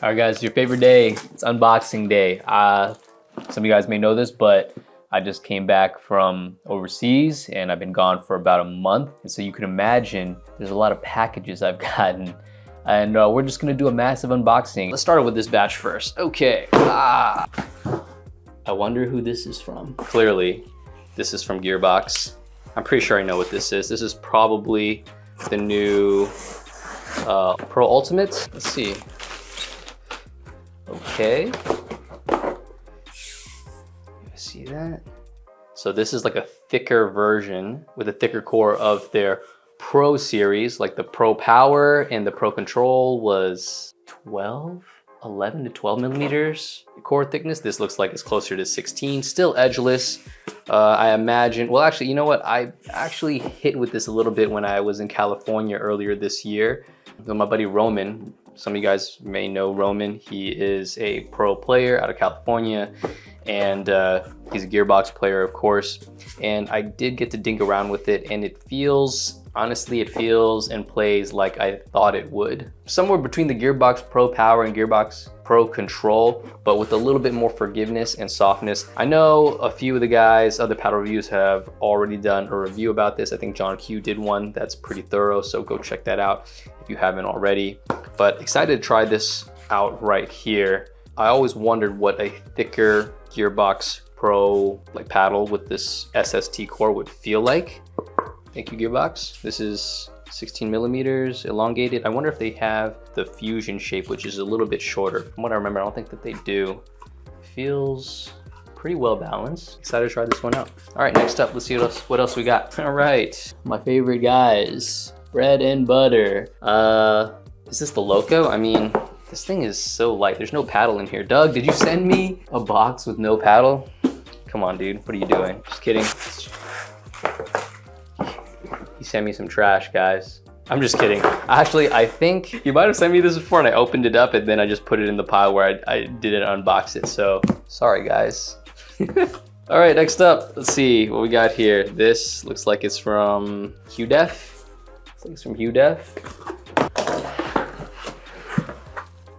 All right, guys, your favorite day. It's unboxing day. Some of you guys may know this, but I just came back from overseas and I've been gone for about a month. And so you can imagine there's a lot of packages I've gotten. And we're just gonna do a massive unboxing. Let's start with this batch first. Okay. I wonder who this is from. Clearly, this is from Gearbox. I'm pretty sure I know what this is. This is probably the new Pro Ultimate. Let's see. Okay. You see that? So this is like a thicker version with a thicker core of their Pro series. Like the Pro Power and the Pro Control was 11 to 12 millimeters core thickness. This looks like it's closer to 16, still edgeless. I imagine, well, actually, you know what? I actually hit with this a little bit when I was in California earlier this year. My buddy Roman, some of you guys may know Roman. He is a pro player out of California, and he's a Gearbox player, of course. And I did get to dink around with it, and it feels, honestly, it feels and plays like I thought it would. Somewhere between the Gearbox Pro Power and Gearbox Pro Control, but with a little bit more forgiveness and softness. I know a few of the guys, other paddle reviews, have already done a review about this. I think John Q did one that's pretty thorough, so go check that out if you haven't already. But excited to try this out right here. I always wondered what a thicker Gearbox Pro like paddle with this SST core would feel like. Thank you, Gearbox. This is 16 millimeters elongated. I wonder if they have the fusion shape, which is a little bit shorter. From what I remember, I don't think that they do. Feels pretty well balanced. Excited to try this one out. All right, next up, let's see what else we got. All right, my favorite guys, bread and butter. Is this the Loco? I mean, this thing is so light. There's no paddle in here. Doug, did you send me a box with no paddle? Come on, dude, what are you doing? Just kidding. He sent me some trash, guys. I'm just kidding. Actually, I think you might have sent me this before and I opened it up and then I just put it in the pile where I didn't unbox it. So sorry, guys. All right, next up, let's see what we got here. This looks like it's from HuDef. Looks like it's from HuDef.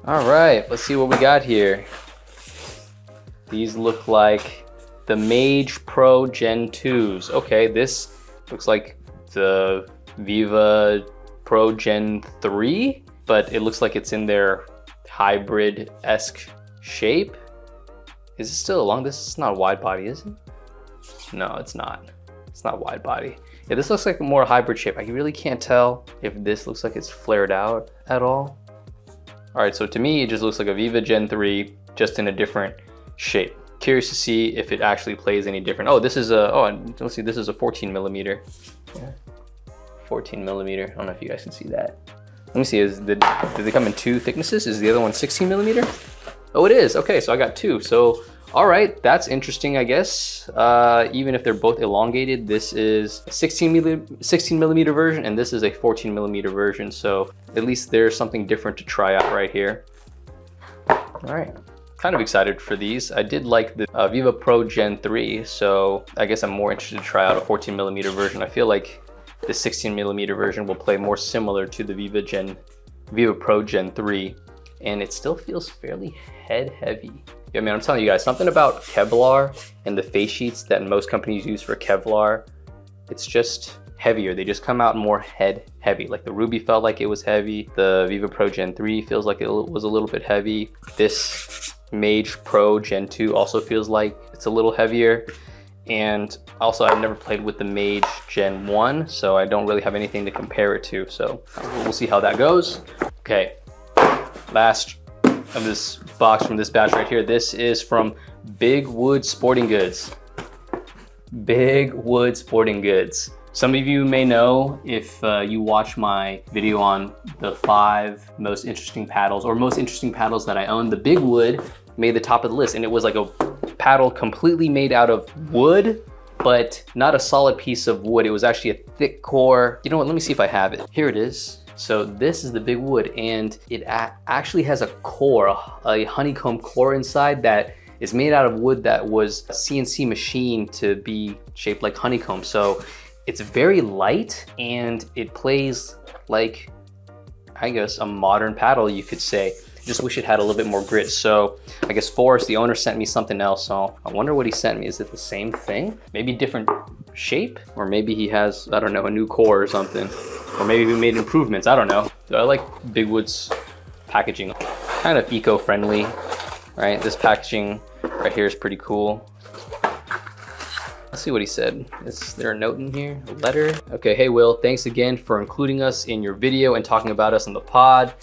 All right, let's see what we got here. These look like the Mage Pro Gen 2s. Okay, this looks like the Viva Pro Gen 3, but it looks like it's in their hybrid-esque shape. Is it still long? This is not a wide body, is it? No, it's not. It's not wide body. Yeah, this looks like a more hybrid shape. I really can't tell if this looks like it's flared out at all. All right, so to me, it just looks like a Viva Gen 3, just in a different shape. Curious to see if it actually plays any different. Oh, this is a, let's see, this is a 14 millimeter. Yeah. 14 millimeter. I don't know if you guys can see that. Let me see, did they come in two thicknesses? Is the other one 16 millimeter? Oh, it is. Okay, so I got two. So, all right, that's interesting, I guess. Even if they're both elongated, this is a 16 millimeter version, and this is a 14 millimeter version. So at least there's something different to try out right here. All right. Kind of excited for these. I did like the Viva Pro Gen 3, so I guess I'm more interested to try out a 14 millimeter version. I feel like the 16 millimeter version will play more similar to the Viva Pro Gen 3, and it still feels fairly head heavy. Yeah, man, I'm telling you guys, something about Kevlar and the face sheets that most companies use for Kevlar, it's just heavier. They just come out more head heavy. Like the Ruby felt like it was heavy. The Viva Pro Gen 3 feels like it was a little bit heavy. This Mage Pro Gen 2 also feels like it's a little heavier. And also, I've never played with the Mage Gen 1, so I don't really have anything to compare it to. So we'll see how that goes. Okay, last of this box from this batch right here. This is from Big Wood Sporting Goods. Big Wood Sporting Goods. Some of you may know if you watch my video on the 5 most interesting paddles or most interesting paddles that I own, the Big Wood made the top of the list, and it was like a paddle completely made out of wood, but not a solid piece of wood. It was actually a thick core. You know what, let me see if I have it. Here it is. So this is the Big Wood, and it actually has a core, a honeycomb core inside that is made out of wood that was CNC machined to be shaped like honeycomb. So it's very light and it plays like, I guess, a modern paddle, you could say. Just wish it had a little bit more grit. So I guess Forrest, the owner, sent me something else. So I wonder what he sent me. Is it the same thing? Maybe different shape? Or maybe he has, I don't know, a new core or something. Or maybe we made improvements, I don't know. I like Bigwood's packaging. Kind of eco-friendly, right? This packaging right here is pretty cool. Let's see what he said. Is there a note in here? A letter? Okay, hey Will, thanks again for including us in your video and talking about us on the pod.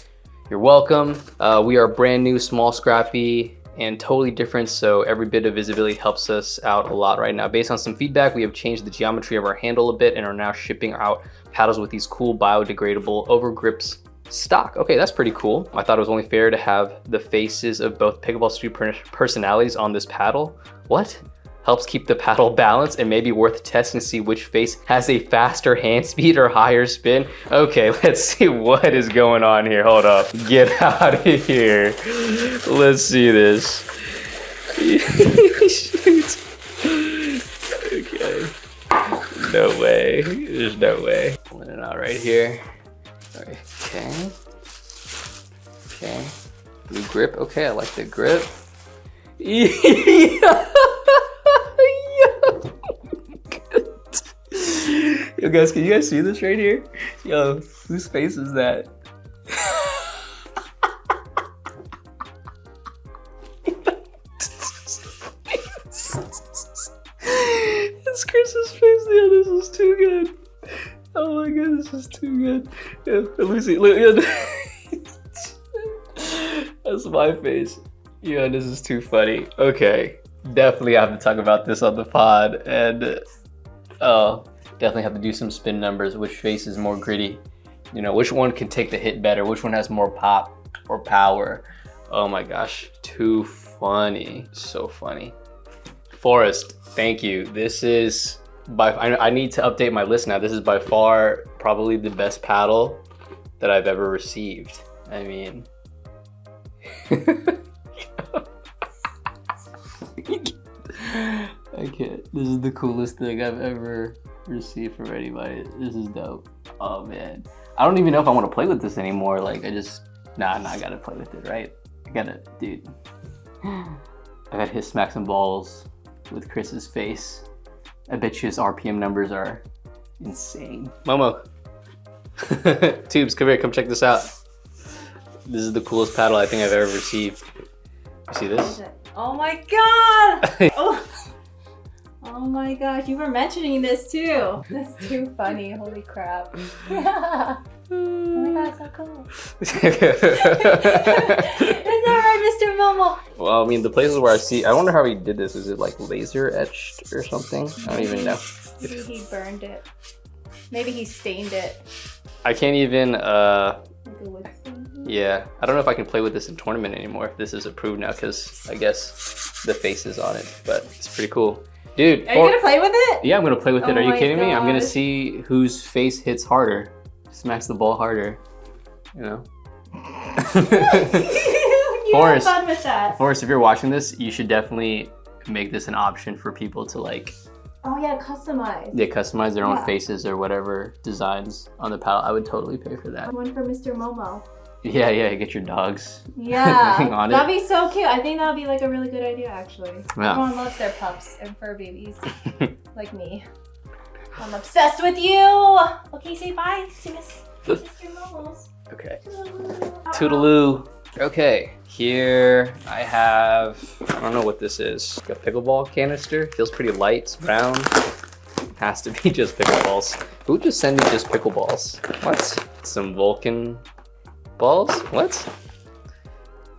You're welcome. We are brand new, small, scrappy, and totally different, so every bit of visibility helps us out a lot right now. Based on some feedback, we have changed the geometry of our handle a bit and are now shipping out paddles with these cool biodegradable Overgrips stock. Okay, that's pretty cool. I thought it was only fair to have the faces of both Pickleball Street personalities on this paddle. What? Helps keep the paddle balanced and maybe worth testing to see which face has a faster hand speed or higher spin. Okay, let's see what is going on here. Hold up, get out of here. Let's see this. Shoot. Okay, no way, there's no way. Pulling it out right here. Okay, okay, blue grip. Okay, I like the grip. Yo guys, can you guys see this right here? Yo, whose face is that? It's Chris's face. Yo, this is too good. Oh my god, this is too good. Yeah, let me see. Look, yeah. That's my face. Yeah, this is too funny. Okay, definitely have to talk about this on the pod, and oh, definitely have to do some spin numbers. Which face is more gritty? You know, which one can take the hit better? Which one has more pop or power? Oh my gosh, too funny. So funny. Forrest, thank you. This is I need to update my list now. This is by far probably the best paddle that I've ever received. I mean, I can't. This is the coolest thing I've ever received from anybody. This is dope. Oh man, I don't even know if I want to play with this anymore. Like I gotta play with it, right? Dude. I gotta hit smack some balls with Chris's face. I bet you his RPM numbers are insane. Momo. Tubes, come here, come check this out. This is the coolest paddle I think I've ever received. You see this? Oh my god! Oh my gosh, you were mentioning this too. That's too funny, holy crap. Oh my god, so cool. Isn't that right, Mr. Momo? Well, I mean, the places where I wonder how he did this. Is it like laser etched or something? I don't even know. Maybe he burned it. Maybe he stained it. I can't even, yeah, I don't know if I can play with this in tournament anymore if this is approved now, because I guess the face is on it, but it's pretty cool. Dude. Are you gonna play with it? Yeah, I'm gonna play with it. Are you kidding me? I'm gonna gosh. see whose face hits harder, smacks the ball harder, you know? Forrest, have fun with that. Forrest, if you're watching this, you should definitely make this an option for people to like, oh yeah, customize. Yeah, customize their own faces or whatever designs on the paddle. I would totally pay for that. One for Mr. Momo. Yeah, get your dogs. Yeah, hang on that'd be so cute. I think that'd be like a really good idea, actually. Yeah. Everyone loves their pups and fur babies, like me. I'm obsessed with you. Okay, say bye to Mr. Momo's. Okay. Toodaloo. Okay, here I have, I don't know what this is. A pickleball canister. Feels pretty light, it's brown. Has to be just pickleballs. Who just sent me just pickleballs? What? Some Vulcan balls? What?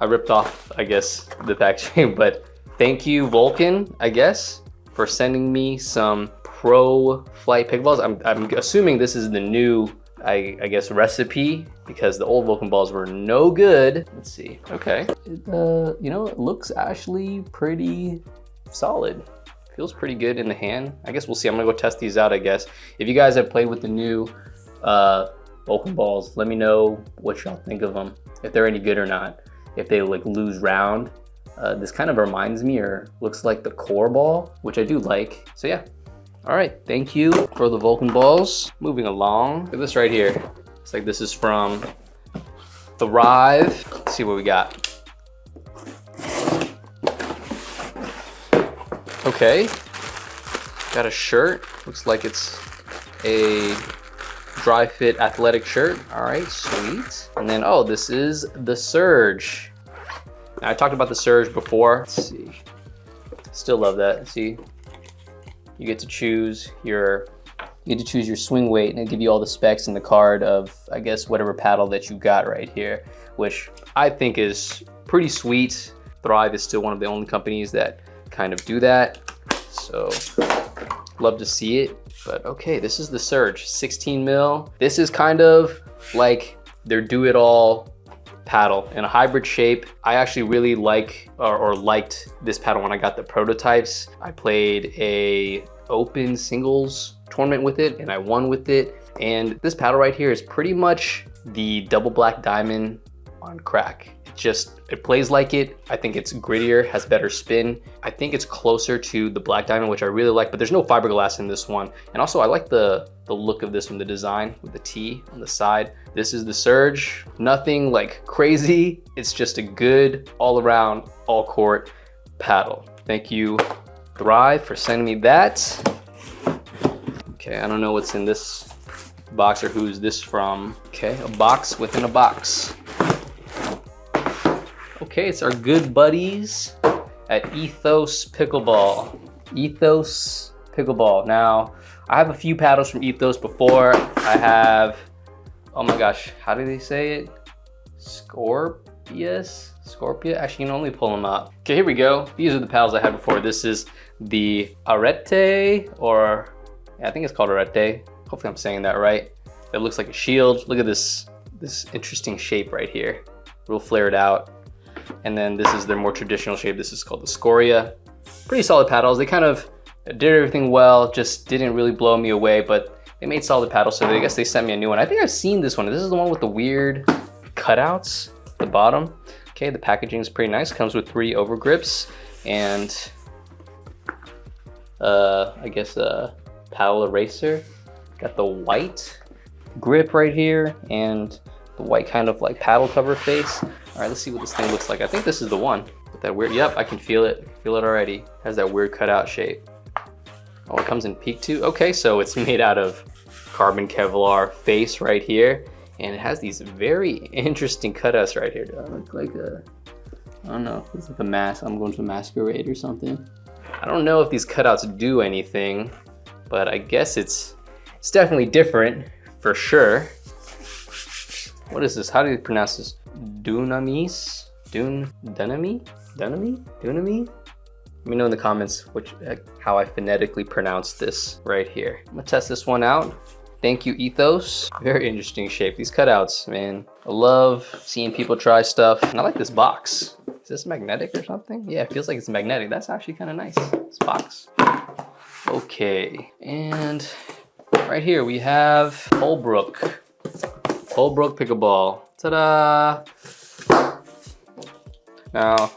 I ripped off, I guess, the packaging, but thank you, Vulcan, I guess, for sending me some Pro Flight pickleballs. I'm assuming this is the new, I guess, recipe, because the old Vulcan balls were no good. Let's see. Okay. You know, it looks actually pretty solid. Feels pretty good in the hand. I guess we'll see. I'm gonna go test these out, I guess. If you guys have played with the new Vulcan balls, let me know what y'all think of them. If they're any good or not. If they like lose round. This kind of reminds me or looks like the core ball, which I do like. So yeah. All right, thank you for the Vulcan balls. Moving along. Look at this right here. It's like this is from Thrive. Let's see what we got. Okay, got a shirt. Looks like it's a dry fit athletic shirt. All right, sweet. And then, oh, this is the Surge. Now, I talked about the Surge before. Let's see. Still love that. See, you get to choose your swing weight, and it'll give you all the specs in the card of, I guess, whatever paddle that you got right here, which I think is pretty sweet. Thrive is still one of the only companies that kind of do that, so love to see it. But okay, this is the Surge 16 mil. This is kind of like their do-it-all paddle in a hybrid shape. I actually really like or liked this paddle when I got the prototypes. I played a open singles tournament with it and I won with it. And this paddle right here is pretty much the double black diamond on crack. It plays like it. I think it's grittier, has better spin. I think it's closer to the black diamond, which I really like, but there's no fiberglass in this one. And also I like the look of this one, the design with the T on the side. This is the Surge. Nothing like crazy. It's just a good all around, all court paddle. Thank you, Thrive, for sending me that. Okay, I don't know what's in this box or who's this from. Okay, a box within a box. Okay, it's our good buddies at Ethos Pickleball. Ethos Pickleball. Now, I have a few paddles from Ethos before. I have, oh my gosh, how do they say it? Scorpia? Actually, you can only pull them out. Okay, here we go. These are the paddles I had before. This is the Arete, or yeah, I think it's called Arete. Hopefully I'm saying that right. It looks like a shield. Look at this interesting shape right here. Real flared out. And then this is their more traditional shape. This is called the Scoria. Pretty solid paddles. They kind of did everything well, just didn't really blow me away, but they made solid paddles, so I guess they sent me a new one. I think I've seen this one. This is the one with the weird cutouts at the bottom. Okay, the packaging is pretty nice. Comes with 3 overgrips and I guess a paddle eraser. Got the white grip right here and the white kind of like paddle cover face. All right, let's see what this thing looks like. I think this is the one with that weird, yep, I can feel it. I can feel it already. It has that weird cutout shape. Oh, it comes in peak too. Okay, so it's made out of carbon Kevlar face right here. And it has these very interesting cutouts right here. Do I look like a, I don't know, it's like a mask. I'm going to a masquerade or something. I don't know if these cutouts do anything, but I guess it's definitely different for sure. What is this? How do you pronounce this? Dunamis? Dunami? Dunami? Let me know in the comments how I phonetically pronounce this right here. I'm gonna test this one out. Thank you, Ethos. Very interesting shape. These cutouts, man. I love seeing people try stuff. And I like this box. Is this magnetic or something? Yeah, it feels like it's magnetic. That's actually kind of nice, this box. Okay, and right here we have Holbrook Pickleball. Ta-da! Now,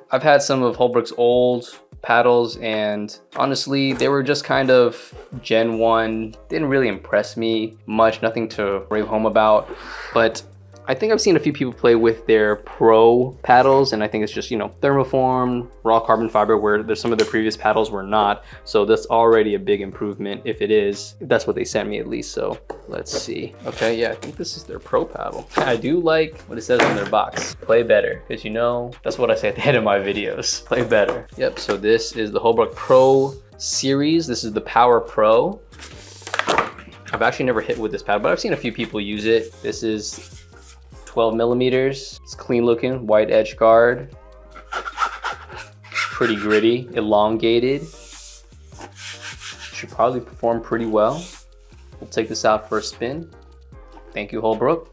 I've had some of Holbrook's old paddles and honestly, they were just kind of Gen 1. Didn't really impress me much, nothing to rave home about. But I think I've seen a few people play with their pro paddles and I think it's just, you know, thermoform, raw carbon fiber where there's some of the previous paddles were not. So that's already a big improvement if it is. That's what they sent me at least, so let's see. Okay, yeah, I think this is their pro paddle. I do like what it says on their box. Play better, because you know, that's what I say at the end of my videos. Play better. Yep, so this is the Holbrook Pro series. This is the Power Pro. I've actually never hit with this paddle, but I've seen a few people use it. This is 12 millimeters. It's clean looking, white edge guard. Pretty gritty, elongated. Should probably perform pretty well. We'll take this out for a spin. Thank you, Holbrook.